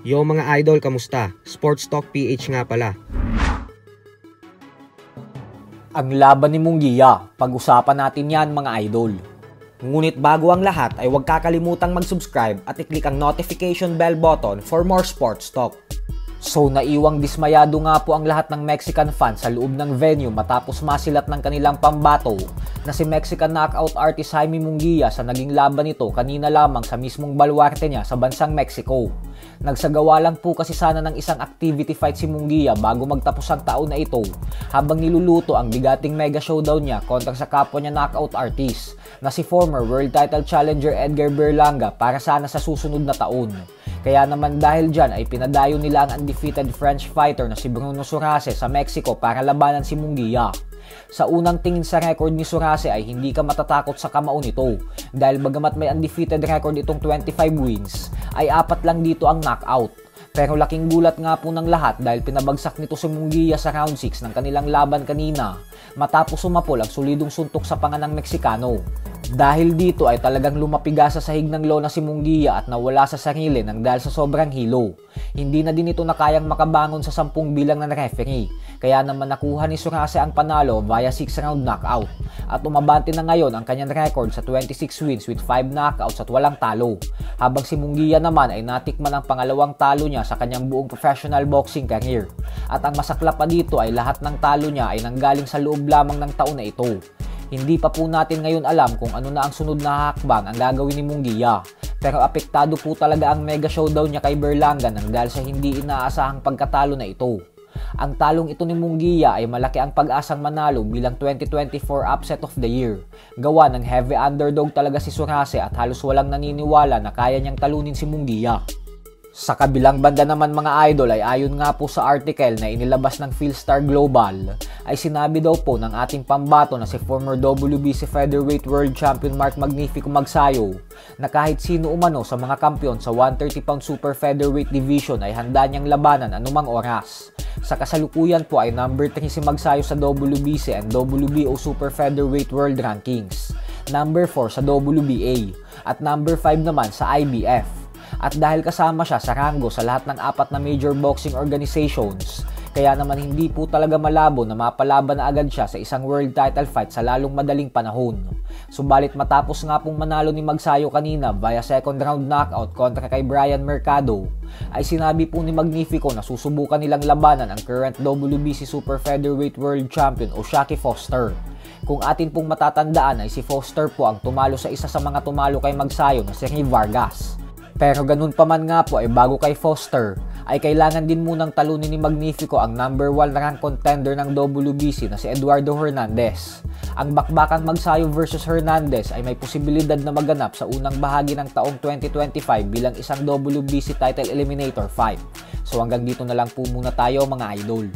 Yo mga idol, kamusta? Sports Talk PH nga pala. Ang laban ni Munguia, pag-usapan natin yan mga idol. Ngunit bago ang lahat ay huwag kakalimutang mag-subscribe at i-click ang notification bell button for more sports talk. So naiwang dismayado nga po ang lahat ng Mexican fans sa loob ng venue matapos masilat ng kanilang pambato na si Mexican knockout artist Jaime Munguia sa naging laban nito kanina lamang sa mismong baluarte niya sa bansang Mexico. Nagsagawa lang po kasi sana ng isang activity fight si Munguia bago magtapos ang taon na ito habang niluluto ang bigating mega showdown niya kontra sa kapwa niya knockout artist na si former world title challenger Edgar Berlanga para sana sa susunod na taon. Kaya naman dahil dyan ay pinadayo nila ang undefeated French fighter na si Bruno Sorace sa Mexico para labanan si Munguia. Sa unang tingin sa record ni Sorace ay hindi ka matatakot sa kamao nito dahil bagamat may undefeated record itong 25 wins ay 4 lang dito ang knockout. Pero laking gulat nga po ng lahat dahil pinabagsak nito si Munguia sa round 6 ng kanilang laban kanina matapos sumapol ang solidong suntok sa panga ng Meksikano. Dahil dito ay talagang lumapiga sa sahig ng lona si Munguia at nawala sa sarili nang dahil sa sobrang hilo. Hindi na din ito nakayang makabangon sa 10 bilang ng referee. Kaya naman nakuha ni Sorace ang panalo via 6 round knockout. At umabante na ngayon ang kanyang record sa 26 wins with 5 knockouts at walang talo. Habang si Munguia naman ay natikman ang pangalawang talo niya sa kanyang buong professional boxing career. At ang masakla pa dito ay lahat ng talo niya ay nanggaling sa loob lamang ng taon na ito. Hindi pa po natin ngayon alam kung ano na ang sunod na hakbang ang gagawin ni Munguia. Pero apektado po talaga ang mega showdown niya kay Berlanga nang dahil sa hindi inaasahang pagkatalo na ito. Ang talong ito ni Munguia ay malaki ang pag-asang manalo bilang 2024 upset of the year. Gawa ng heavy underdog talaga si Sorace at halos walang naniniwala na kaya niyang talunin si Munguia. Sa kabilang banda naman mga idol ay ayon nga po sa article na inilabas ng Philstar Global ay sinabi daw po ng ating pambato na si former WBC Featherweight World Champion Mark Magnifico Magsayo na kahit sino umano sa mga kampiyon sa 130-pound Super Featherweight Division ay handa niyang labanan anumang oras. Sa kasalukuyan po ay number 3 si Magsayo sa WBC and WBO Super Featherweight World Rankings, number 4 sa WBA at number 5 naman sa IBF. At dahil kasama siya sa ranggo sa lahat ng 4 na major boxing organizations, kaya naman hindi po talaga malabo na mapalaban na agad siya sa isang world title fight sa lalong madaling panahon. Subalit matapos nga pong manalo ni Magsayo kanina via second round knockout kontra kay Brian Mercado, ay sinabi po ni Magnifico na susubukan nilang labanan ang current WBC Super Featherweight World Champion o Shaki Foster. Kung atin pong matatandaan ay si Foster po ang tumalo sa isa sa mga tumalo kay Magsayo na si Rey Vargas. Pero ganun pa man nga po ay bago kay Foster ay kailangan din munang talunin ni Magnifico ang number 1 rank contender ng WBC na si Eduardo Hernandez. Ang bakbakang Magsayo versus Hernandez ay may posibilidad na maganap sa unang bahagi ng taong 2025 bilang isang WBC title eliminator fight. So hanggang dito na lang po muna tayo mga idol.